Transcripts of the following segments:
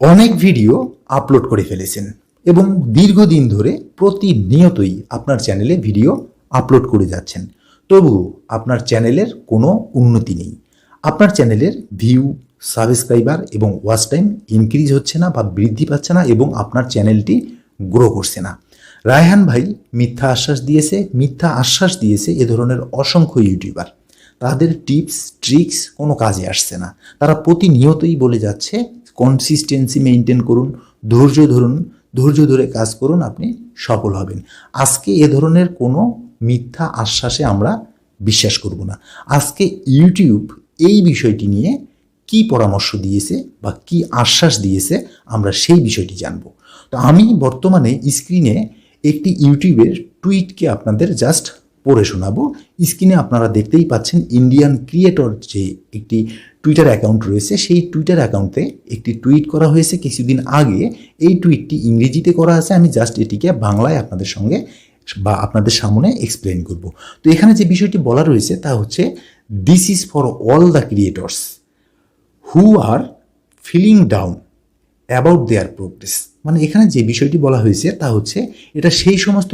অনেক video upload করে ফেলেছেন এবং দীর্ঘদিন ধরে প্রতিনিয়তই আপনার চ্যানেলে ভিডিও আপলোড করে যাচ্ছেন, তবুও আপনার চ্যানেলের কোনো উন্নতি নেই। আপনার চ্যানেলের ভিউ, সাবস্ক্রাইবার এবং ওয়াচ টাইম ইনক্রিজ হচ্ছে না বা বৃদ্ধি পাচ্ছে না এবং আপনার চ্যানেলটি গ্রো করছে না। রায়হান ভাই মিথ্যা আশ্বাস দিয়েছে এ ধরনের অসংখ্য ইউটিউবার। তাদের টিপস ট্রিক্স কোনো কাজে আসছে না। তারা প্রতিনিয়তই বলে যাচ্ছে কনসিস্টেন্সি মেনটেন করুন, ধৈর্য ধরে কাজ করুন, আপনি সফল হবেন। আজকে এ ধরনের কোনো মিথ্যা আশ্বাসে আমরা বিশ্বাস করব না। আজকে ইউটিউব এই বিষয়টি নিয়ে কি পরামর্শ দিয়েছে বা কি আশ্বাস দিয়েছে আমরা সেই বিষয়টি জানব। তো আমি বর্তমানে স্ক্রিনে একটি ইউটিউবের টুইটকে আপনাদের জাস্ট পড়ে শোনাবো। স্ক্রিনে আপনারা দেখতেই পাচ্ছেন ইন্ডিয়ান ক্রিয়েটর যে একটি টুইটার অ্যাকাউন্ট রয়েছে, সেই টুইটার অ্যাকাউন্টে একটি টুইট করা হয়েছে কিছুদিন আগে। এই টুইটটি ইংরেজিতে করা আছে, আমি জাস্ট এটিকে বাংলায় আপনাদের সঙ্গে বা আপনাদের সামনে এক্সপ্লেন করব। তো এখানে যে বিষয়টি বলা রয়েছে তা হচ্ছে, this is for all the creators who are feeling down about their progress. মানে এখানে যে বিষয়টি বলা হয়েছে তা হচ্ছে, এটা সেই সমস্ত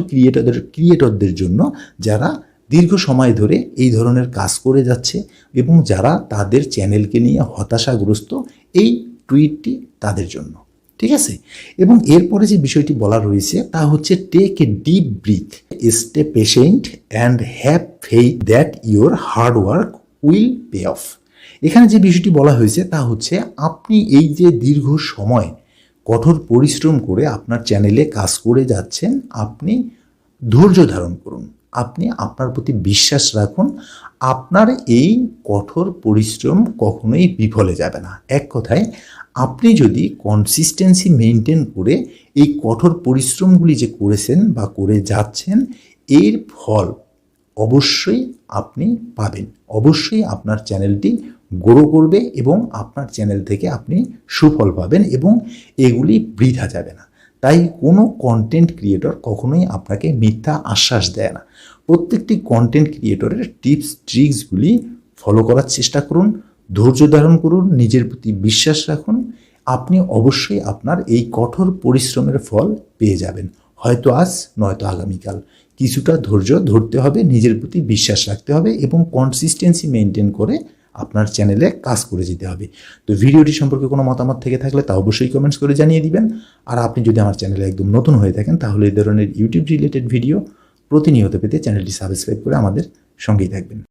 ক্রিয়েটরদের জন্য যারা দীর্ঘ সময় ধরে এই ধরনের কাজ করে যাচ্ছে এবং যারা তাদের চ্যানেলকে নিয়ে হতাশাগ্রস্ত। এই টুইটটি তাদের জন্য, ঠিক আছে। এবং এরপরে যে বিষয়টি বলা রয়েছে তা হচ্ছে, take a deep breath, stay patient and have faith that your hard work will pay off. এখানে যে বিষয়টি বলা হয়েছে তা হচ্ছে, আপনি এই যে দীর্ঘ সময় কঠোর পরিশ্রম করে আপনার চ্যানেলে কাজ করে যাচ্ছেন, আপনি ধৈর্য ধারণ করুন, আপনি আপনার প্রতি বিশ্বাস রাখুন। আপনার এই কঠোর পরিশ্রম কখনোই বিফলে যাবে না। এক কথায়, আপনি যদি কনসিস্টেন্সি মেনটেন করে এই কঠোর পরিশ্রমগুলি যে করেছেন বা করে যাচ্ছেন, এর ফল অবশ্যই আপনি পাবেন। অবশ্যই আপনার চ্যানেলটি গ্রো করবে এবং আপনার চ্যানেল থেকে আপনি সুফল পাবেন এবং এগুলি বৃথা যাবে না। তাই কোনো কন্টেন্ট ক্রিয়েটর কখনোই আপনাকে মিথ্যা আশ্বাস দেয় না। প্রত্যেকটি কন্টেন্ট ক্রিয়েটরের টিপস ট্রিক্সগুলি ফলো করার চেষ্টা করুন, ধৈর্য ধারণ করুন, নিজের প্রতি বিশ্বাস রাখুন। আপনি অবশ্যই আপনার এই কঠোর পরিশ্রমের ফল পেয়ে যাবেন। হয়তো আজ, নয়তো আগামীকাল। কিছুটা ধৈর্য ধরতে হবে, নিজের প্রতি বিশ্বাস রাখতে হবে এবং কনসিস্টেন্সি মেনটেন করে আপনার চ্যানেলে কাজ করে যেতে হবে। তো ভিডিওটি সম্পর্কে কোনো মতামত থেকে থাকলে তা অবশ্যই কমেন্টস করে জানিয়ে দিবেন। আর আপনি যদি আমার চ্যানেলে একদম নতুন হয়ে থাকেন, তাহলে এই ধরনের ইউটিউব রিলেটেড ভিডিও প্রতিনিয়ত পেতে চ্যানেলটি সাবস্ক্রাইব করে আমাদের সঙ্গেই থাকবেন।